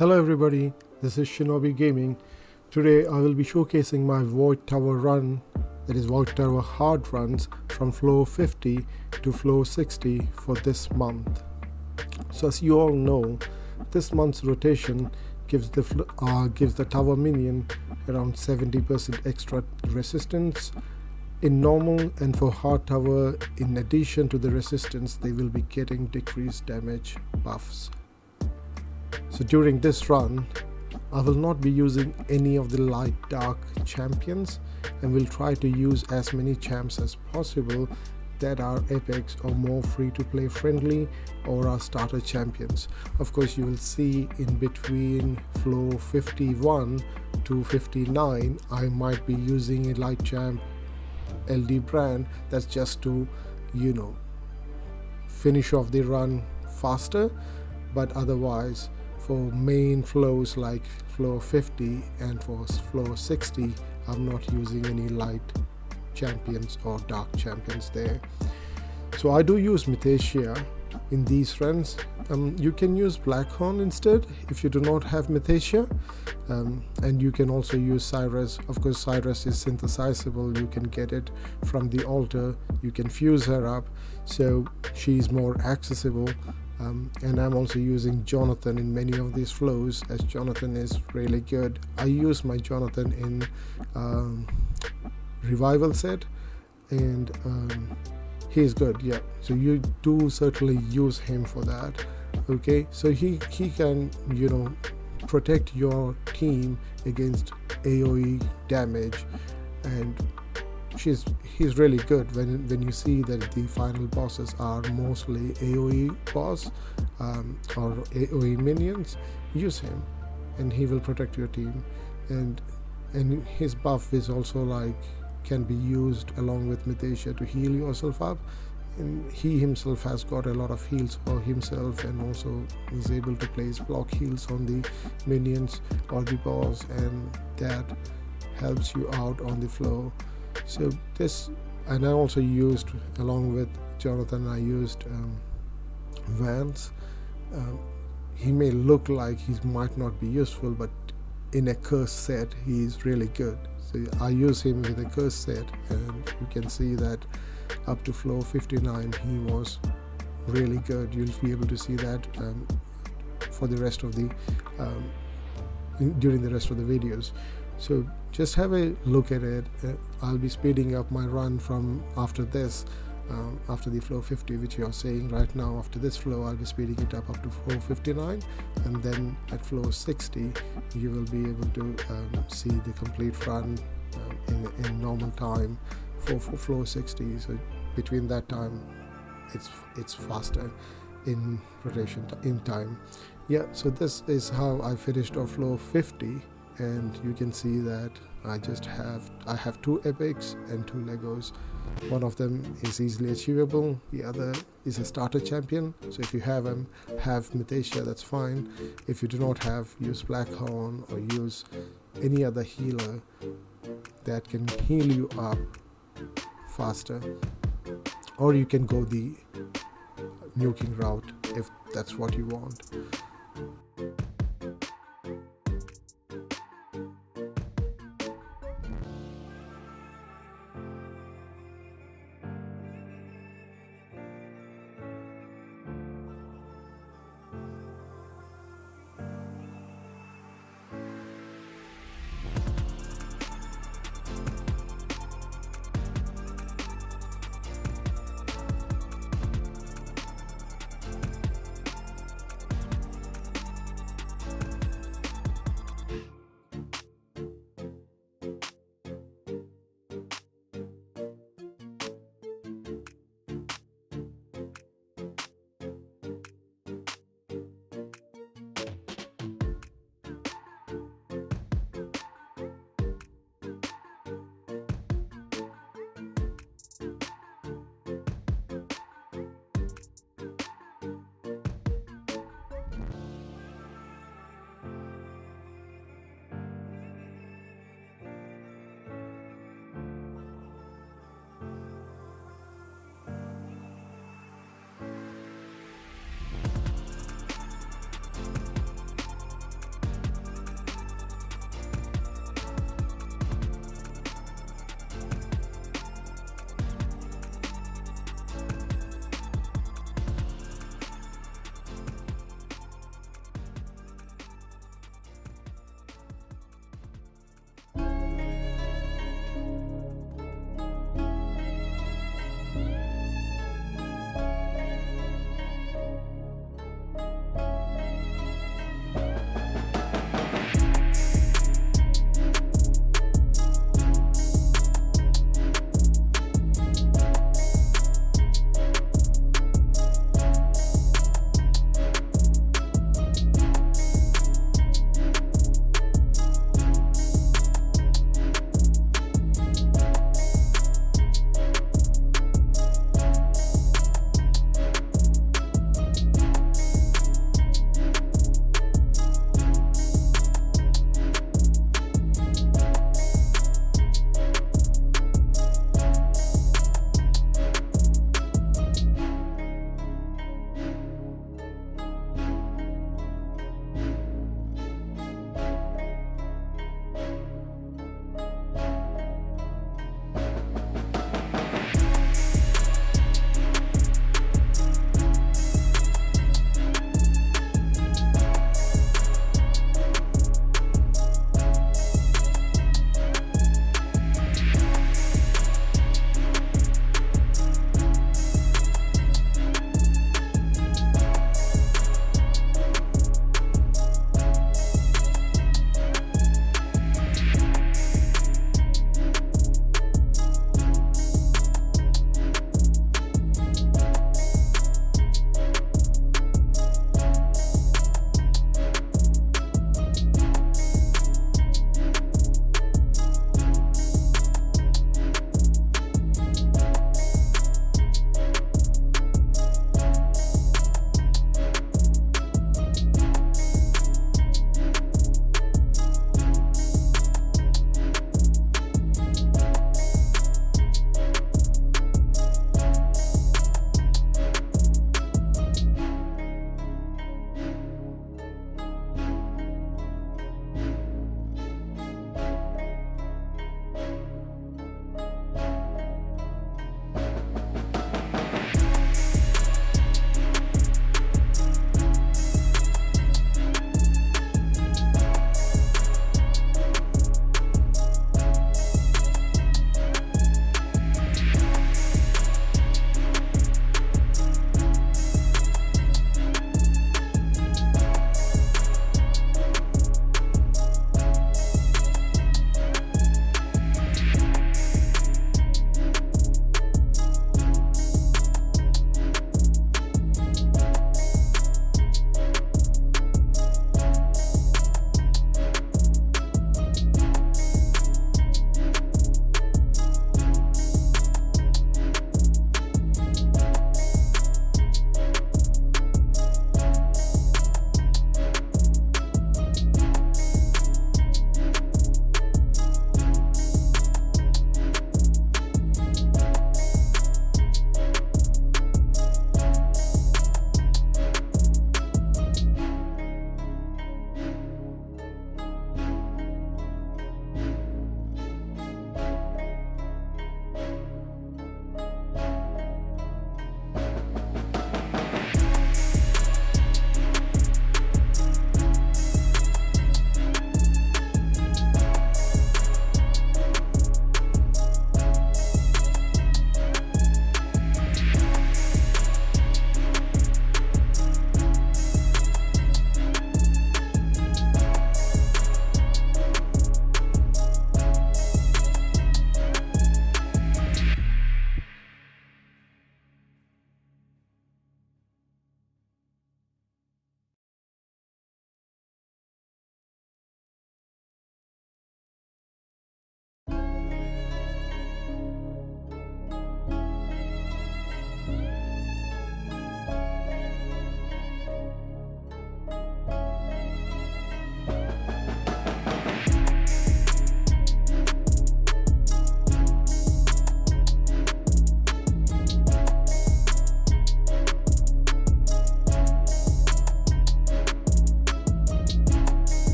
Hello everybody, this is Shinobi Gaming. Today I will be showcasing my Void Tower run, that is Void Tower hard runs from floor 50 to floor 60 for this month. So as you all know, this month's rotation gives the tower minion around 70% extra resistance in normal, and for hard tower, in addition to the resistance, they will be getting decreased damage buffs. So during this run, I will not be using any of the light dark champions and will try to use as many champs as possible that are epics or more free to play friendly or are starter champions. Of course, you will see in between floor 51 to 59 I might be using a light champ LD brand, that's just to finish off the run faster, but otherwise for main flows like floor 50 and for floor 60 I'm not using any light champions or dark champions there. So I do use Mythestia in these runs. You can use Blackhorn instead if you do not have Mythestia, and you can also use Cyrus. Of course, Cyrus is synthesizable, you can get it from the altar, you can fuse her up, so she's more accessible. And I'm also using Jonathan in many of these flows, as Jonathan is really good. I use my Jonathan in revival set, and he's good, yeah. So you do certainly use him for that. Okay, so he can protect your team against AoE damage, and he's really good when you see that the final bosses are mostly AoE boss or AoE minions. Use him and he will protect your team, and his buff is also can be used along with Mythestia to heal yourself up, and he himself has got a lot of heals for himself and also is able to place block heals on the minions or the boss, and that helps you out on the flow. So this, and I also used, along with Jonathan, I used Vance. He may look like he might not be useful, but in a curse set he is really good. So I use him with a curse set, and you can see that up to floor 59 he was really good. You'll be able to see that for the rest of the during the rest of the videos. So just have a look at it. I'll be speeding up my run from after this, after the floor 50, which you are seeing right now. After this flow, I'll be speeding it up to floor 59, and then at floor 60 you will be able to see the complete run in normal time for floor 60. So between that time it's faster in rotation in time. Yeah, so this is how I finished off floor 50, and you can see that I have two epics and two Legos. One of them is easily achievable, the other is a starter champion. So if you have Mythestia, that's fine. If you do not have, use Blackhorn or use any other healer that can heal you up faster, or you can go the nuking route if that's what you want.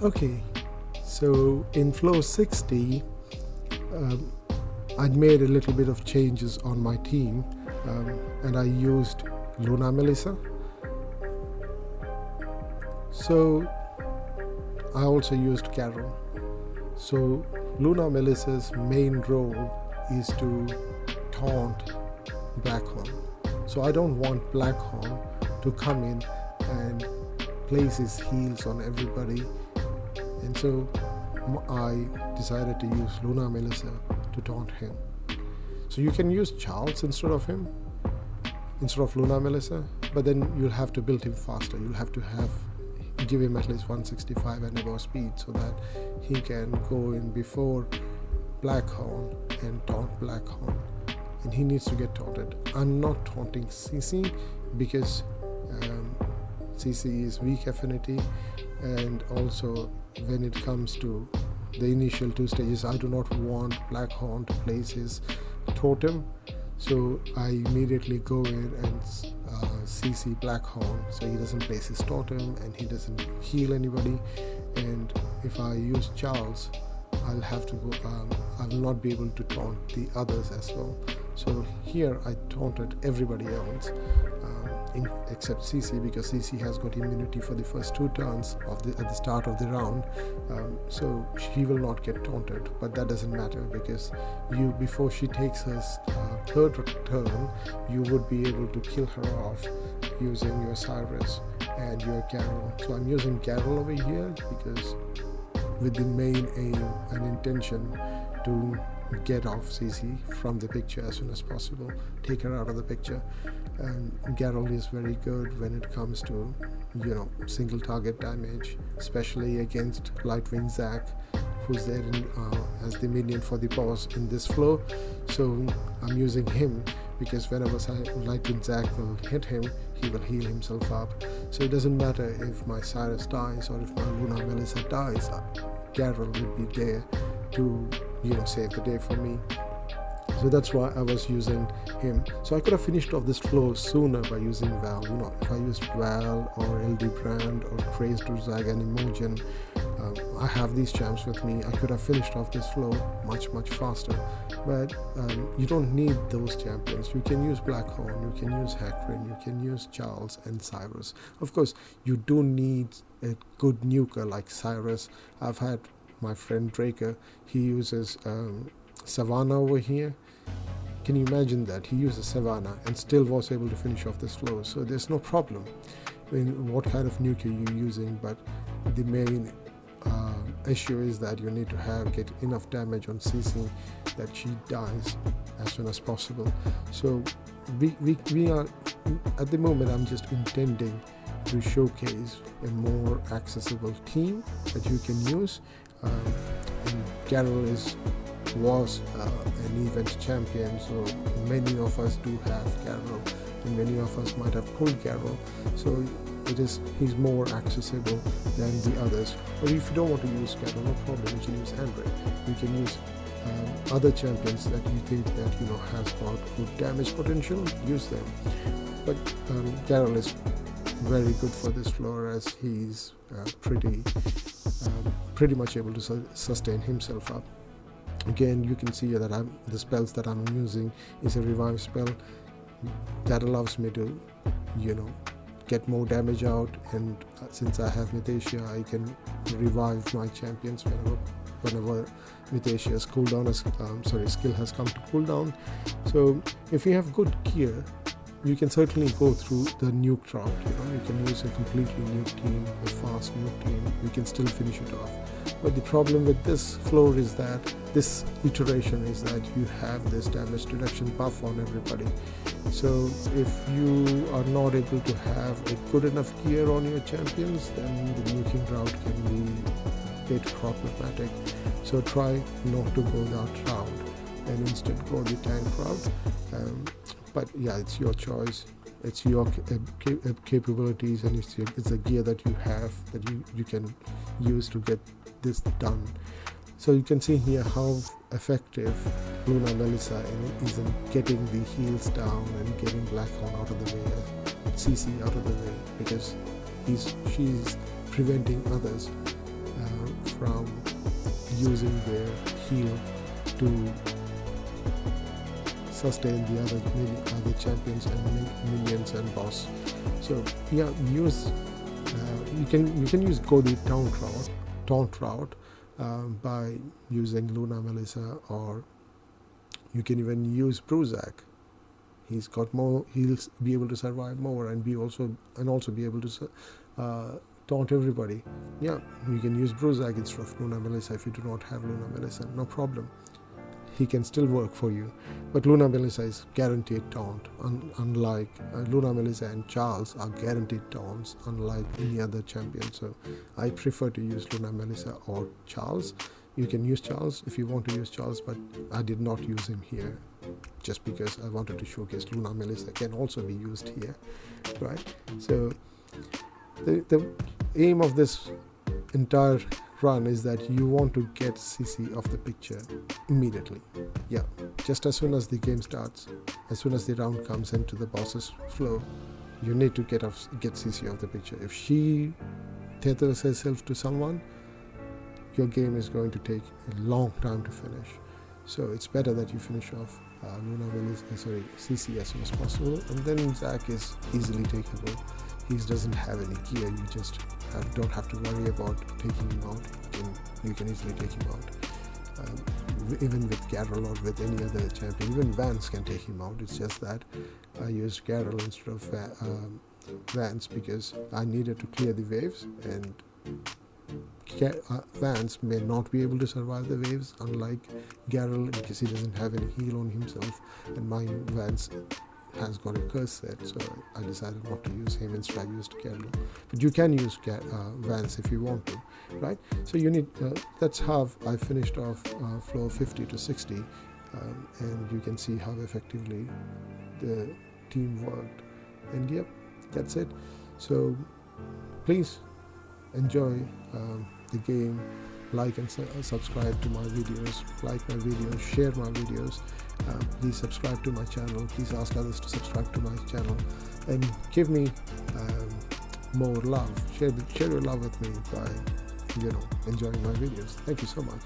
Okay, so in flow 60, I'd made a little bit of changes on my team, and I used Luna Melissa. So I also used Carol. So Luna Melissa's main role is to taunt Blackhorn. So I don't want Blackhorn to come in and place his heels on everybody, and so I decided to use Luna Melissa to taunt him. So you can use Charles instead of him, instead of Luna Melissa, but then you'll have to build him faster. You'll have to give him at least 165 and above speed so that he can go in before Blackhorn and taunt Blackhorn, and he needs to get taunted. I'm not taunting CC because CC is weak affinity, and also when it comes to the initial 2 stages, I do not want Blackhorn to place his totem, so I immediately go in and CC Blackhorn so he doesn't place his totem and he doesn't heal anybody. And if I use Charles, I'll have to go, I will not be able to taunt the others as well. So here I taunted everybody else except CC, because CC has got immunity for the first 2 turns at the start of the round, so she will not get taunted. But that doesn't matter, because before she takes her 3rd turn, you would be able to kill her off using your Cyrus and your Carol. So I'm using Carol over here because with the main aim and intention to get off CC from the picture as soon as possible, take her out of the picture. And Carol is very good when it comes to, single target damage, especially against Lightwing Zack, who's there as the minion for the boss in this flow. So I'm using him because whenever Lightwing Zack will hit him, he will heal himself up. So it doesn't matter if my Cyrus dies or if my Luna Melissa dies, Carol will be there to save the day for me. So that's why I was using him. So I could have finished off this flow sooner by using Val. If I used Val or LD Brand or Crazed Zag and Imogen, I have these champs with me. I could have finished off this flow much faster. But you don't need those champions. You can use Blackhorn, you can use Hecarim, you can use Charles and Cyrus. Of course, you do need a good nuker like Cyrus. I've had my friend Draker, he uses Savannah over here. Can you imagine that? He uses Savannah and still was able to finish off this flow. So there's no problem in what kind of nuke you're using, but the main issue is that you need to get enough damage on CC that she dies as soon as possible. So we are, at the moment, I'm just intending to showcase a more accessible team that you can use. And Carol was an event champion, so many of us do have Carol, and many of us might have pulled Carol, so he's more accessible than the others. Or if you don't want to use Carol, no problem, you can use Andre. You can use other champions that you think that has got good damage potential, use them. But Carol is very good for this floor, as he's pretty much able to sustain himself up. Again, you can see that the spells that I'm using is a revive spell that allows me to get more damage out, and since I have Mythacia, I can revive my champions whenever Mythacia's skill has come to cooldown. So if you have good gear, you can certainly go through the nuke route. You can use a completely nuke team, a fast nuke team. You can still finish it off. But the problem with this floor is that this iteration is that you have this damage reduction buff on everybody. So if you are not able to have a good enough gear on your champions, then the nuking route can be a bit problematic. So try not to go that route and instead go the tank route. But yeah, it's your choice. It's your capabilities, and it's a gear that you have that you can use to get this done. So you can see here how effective Luna Melissa is in getting the heals down and getting Blackhorn out of the way, CC out of the way, because she's preventing others from using their heel to sustain the other champions and minions and boss. So yeah, use you can use Cody taunt route by using Luna Melissa, or you can even use Bruzak. He's got more. He'll be able to survive more and also be able to taunt everybody. Yeah, you can use Bruzak instead of Luna Melissa if you do not have Luna Melissa. No problem. He can still work for you. But Luna Melissa is guaranteed taunt, unlike Luna Melissa and Charles are guaranteed taunts, unlike any other champion. So I prefer to use Luna Melissa or Charles. You can use Charles if you want to use Charles, but I did not use him here just because I wanted to showcase Luna Melissa can also be used here, right? So the aim of this entire run is that you want to get CC off the picture immediately. Yeah, just as soon as the game starts, as soon as the round comes into the boss's flow, you need to get CC off the picture. If she tethers herself to someone, your game is going to take a long time to finish. So it's better that you finish off CC as soon as possible, and then Zack is easily takeable. He doesn't have any gear. You just don't have to worry about taking him out. You can easily take him out. Even with Garrel or with any other champion, even Vance can take him out. It's just that I used Garrel instead of Vance because I needed to clear the waves, and Vance may not be able to survive the waves, unlike Garrel, because he doesn't have any heal on himself, and my Vance has got a curse set, so I decided not to use him. Instead I used Garrel. But you can use Vance if you want to, right? So you need that's how I finished off floor 50 to 60, and you can see how effectively the team worked. And yep, that's it. So please enjoy the game. Like and subscribe to my videos, like my videos, share my videos. Please subscribe to my channel. Please ask others to subscribe to my channel, and give me more love. Share your love with me by enjoying my videos. Thank you so much.